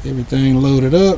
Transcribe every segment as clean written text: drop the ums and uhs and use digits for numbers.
Everything loaded up.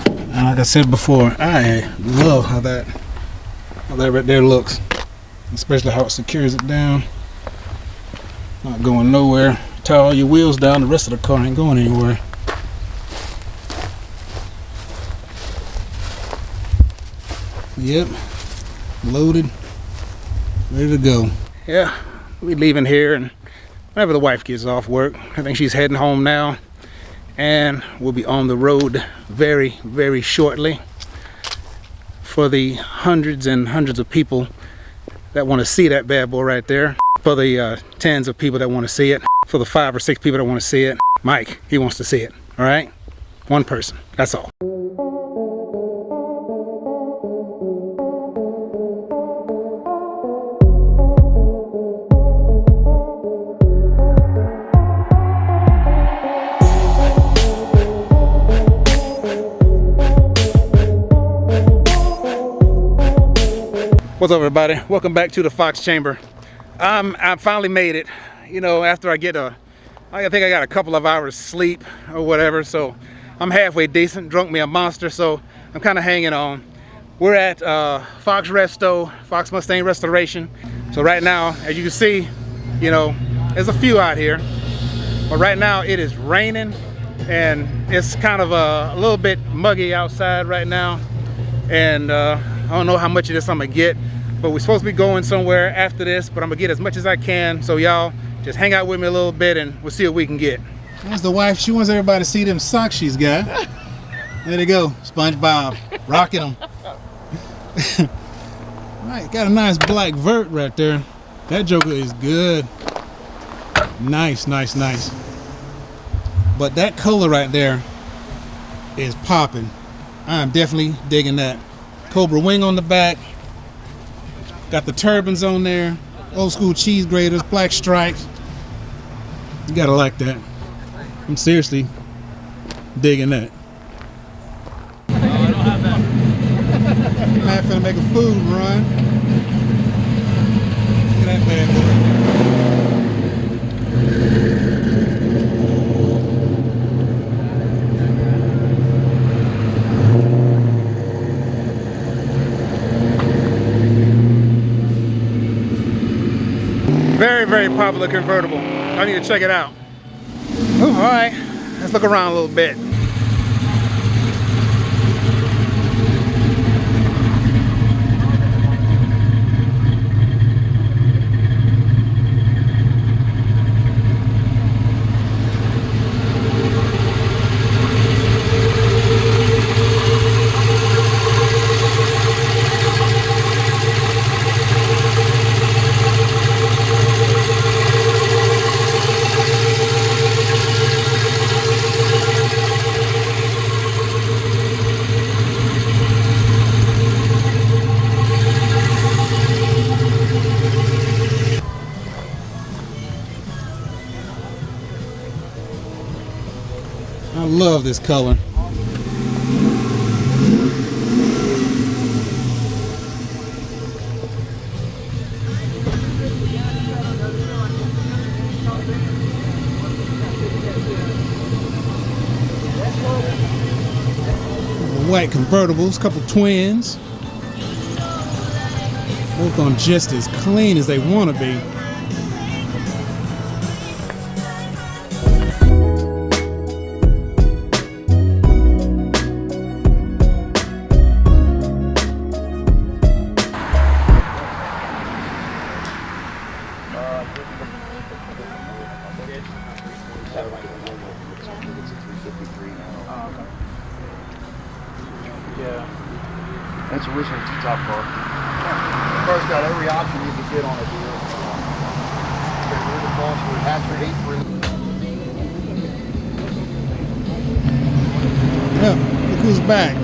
And like I said before, I love how that right there looks. Especially how it secures it down. Not going nowhere. Tie all your wheels down, the rest of the car ain't going anywhere. Yep, loaded, ready to go. Yeah, we're leaving here, and whenever the wife gets off work, I think she's heading home now, and we'll be on the road very, very shortly. For the hundreds and hundreds of people that want to see that bad boy right there, for the tens of people that want to see it, for the 5 or 6 people that want to see it, Mike, he wants to see it, all right? One person, that's all. What's up, everybody? Welcome back to the Fox Chamber. I finally made it. You know, after I think I got a couple of hours sleep or whatever, so I'm halfway decent. Drunk me a monster, so I'm kind of hanging on. We're at Fox Resto, Fox Mustang Restoration. So right now, as you can see, you know, there's a few out here, but right now it is raining and it's kind of a little bit muggy outside right now, and I don't know how much of this I'm gonna get, but we're supposed to be going somewhere after this, but I'm gonna get as much as I can, so y'all just hang out with me a little bit and we'll see what we can get. That's the wife. She wants everybody to see them socks she's got. There they go, SpongeBob, rocking them. Right, got a nice black vert right there. That joker is good. Nice, nice, nice. But that color right there is popping. I'm definitely digging that. Cobra wing on the back. Got the turbines on there. Old school cheese graters, black stripes. You gotta like that. I'm seriously digging that. I'm finna make a food run. Look at that bad boy. Very, very popular convertible. I need to check it out. Oh, all right, let's look around a little bit. I love this color. White convertibles, couple twins. Both on just as clean as they want to be. Yeah. That's original T-top car. Car's got every option you could get on a deal. Rear defroster, hatchback, 8-3. Yeah, look who's back.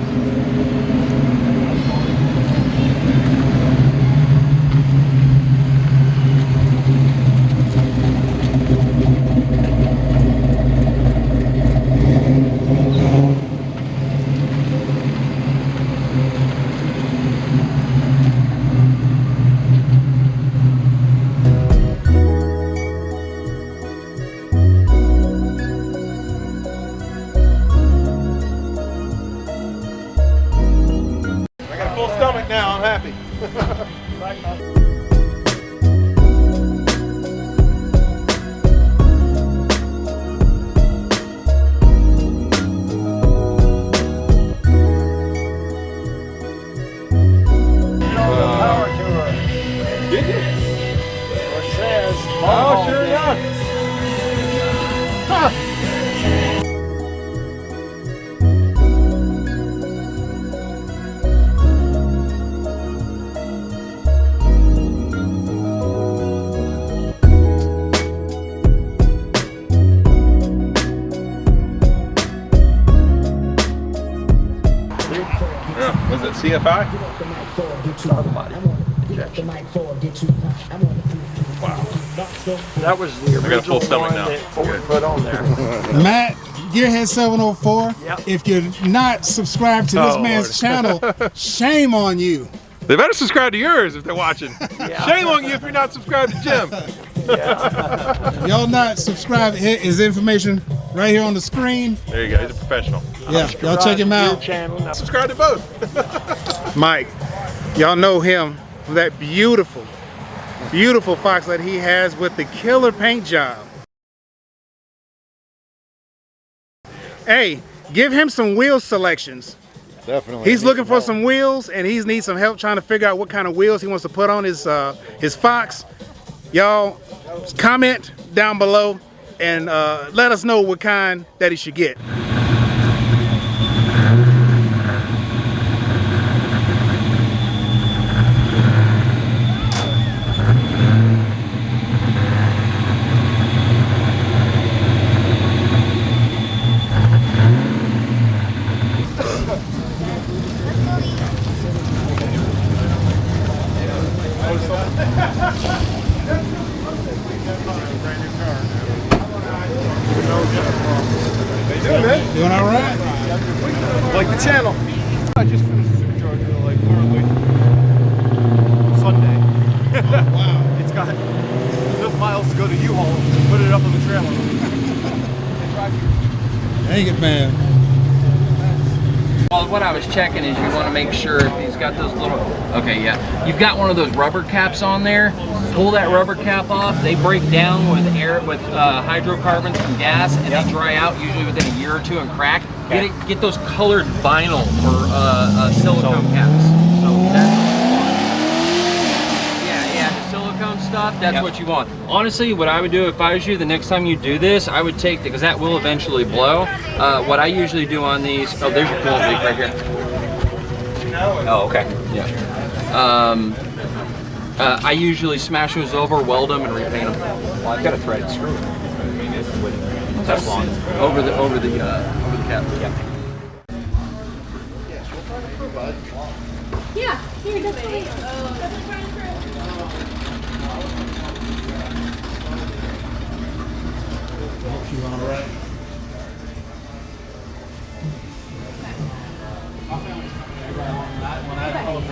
CFI? Throttle body injection. Wow. That was the I got a full original stomach one now. that Ford put on there. Matt, Gearhead 704. Yep. If you're not subscribed to this Oh, man's channel, shame on you. They better subscribe to yours if they're watching. Yeah. Shame on you if you're not subscribed to Jim. Yeah. Y'all not subscribed, his information right here on the screen. There you go. He's a professional. Yeah, y'all check him Your out. channel. Now, Subscribe to both. Mike, y'all know him for that beautiful Fox that he has with the killer paint job. Hey, give him some wheel selections. Definitely. He's looking for some wheels, and he needs some help trying to figure out what kind of wheels he wants to put on his Fox. Y'all comment down below and let us know what kind that he should get. Doing all right? Like the channel. I just finished the supercharger like literally Sunday. Wow. It's got enough miles to go to U-Haul and put it up on the trailer. Dang it, man. Well, what I was checking is you want to make sure if he's got those little, okay, yeah. You've got one of those rubber caps on there. Pull that rubber cap off. They break down with air, with hydrocarbons from gas, and they dry out usually within a year or two and crack. Get those colored vinyl or silicone caps. So that's the silicone stuff. That's what you want. Honestly, what I would do if I was you, the next time you do this, I would take, because that will eventually blow. What I usually do on these, oh, there's your coolant leak right here. Oh, okay. Yeah. I usually smash those over, weld them, and repaint them. well, I've got a threaded screw. I mean, it's with Teflon. Over the cap. Yeah. Yeah, here, definitely. You all right?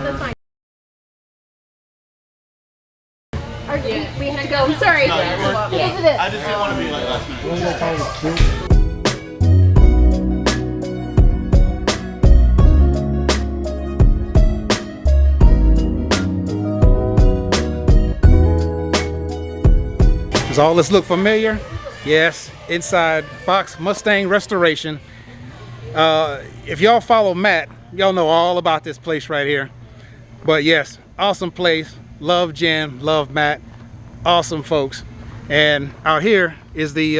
That's fine. We have to go. I'm sorry. I just didn't want to be like last night. Does all this look familiar? Yes, inside Fox Mustang Restoration. If y'all follow Matt, y'all know all about this place right here. But yes, awesome place. Love Jen, love Matt, awesome folks. And out here is the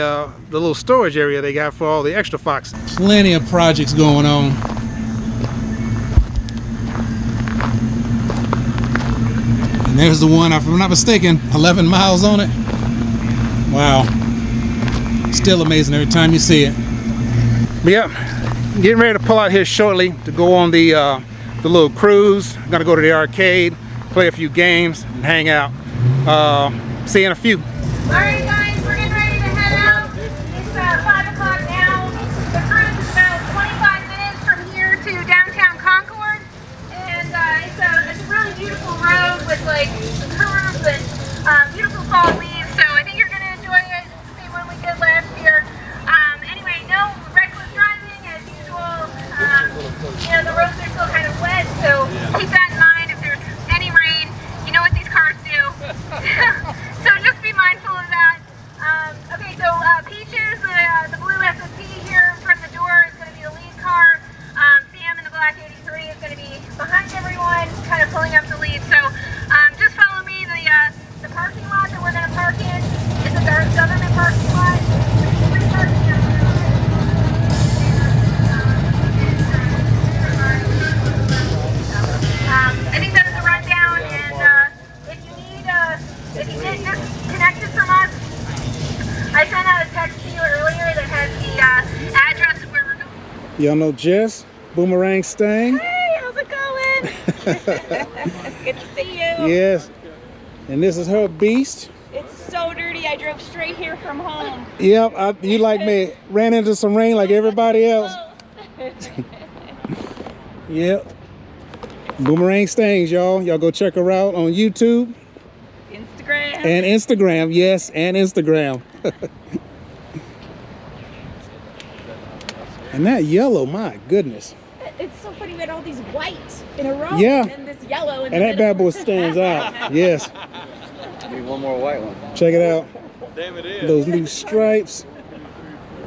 little storage area they got for all the extra Fox. Plenty of projects going on. And there's the one, if I'm not mistaken, 11 miles on it. Wow. Still amazing every time you see it. But yeah, getting ready to pull out here shortly to go on the little cruise. I'm gonna go to the arcade, play a few games, and hang out. See you in a few. Alright guys, we're getting ready to head out. It's 5 o'clock now. The cruise is about 25 minutes from here to downtown Concord. And it's a really beautiful road with like curves and beautiful fall leaves. So I think you're going to enjoy it. It's the same one we did last year. Anyway, no reckless driving as usual. The roads are still kind of wet, so keep that in mind. If there's any rain, you know what these cars do. So just be mindful of that. Okay, so Peaches, the blue SSP here in front of the door is going to be the lead car. Sam in the black 83 is going to be behind everyone, kind of pulling up the lead. So just follow me. The parking lot that we're going to park in is a government parking lot. Free parking out there. I think that is a rundown, and if you get disconnected from us, I sent out a text to you earlier that has the address of where we're going. Y'all know Jess, Boomerang Stang. Hey, how's it going? Good to see you. Yes. And this is her beast. It's so dirty. I drove straight here from home. Yep, you like me, ran into some rain like everybody else. Yep. Boomerang Stains, y'all. Y'all go check her out on YouTube. Instagram. And Instagram, yes, and Instagram. And that yellow, my goodness. It's so funny. We had all these white in a row. Yeah. And this yellow. And that bad boy stands out. Yes. Need one more white one. Check it out. Those new stripes.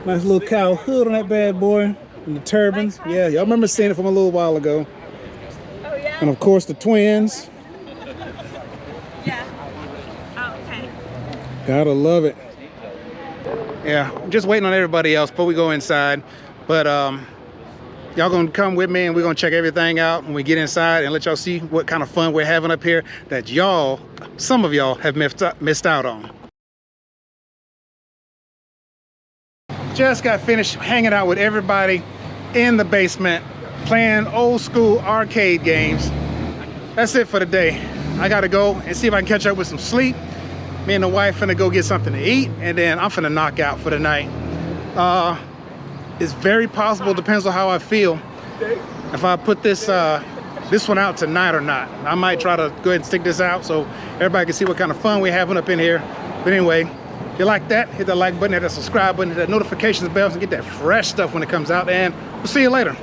Nice little cow hood on that bad boy. And the turbans. Yeah, y'all remember seeing it from a little while ago. Oh, yeah? And of course the twins. Yeah. Oh, okay. Gotta love it. Yeah, I'm just waiting on everybody else before we go inside. But y'all gonna come with me and we're gonna check everything out when we get inside and let y'all see what kind of fun we're having up here that y'all, some of y'all have missed out on. Just got finished hanging out with everybody in the basement, playing old school arcade games. That's it for the day. I gotta go and see if I can catch up with some sleep. Me and the wife finna go get something to eat, and then I'm finna knock out for the night. It's very possible, depends on how I feel, if I put this one out tonight or not. I might try to go ahead and stick this out so everybody can see what kind of fun we're having up in here. But anyway, if you like that, hit that like button, hit that subscribe button, hit that notifications bell, and get that fresh stuff when it comes out, and we'll see you later.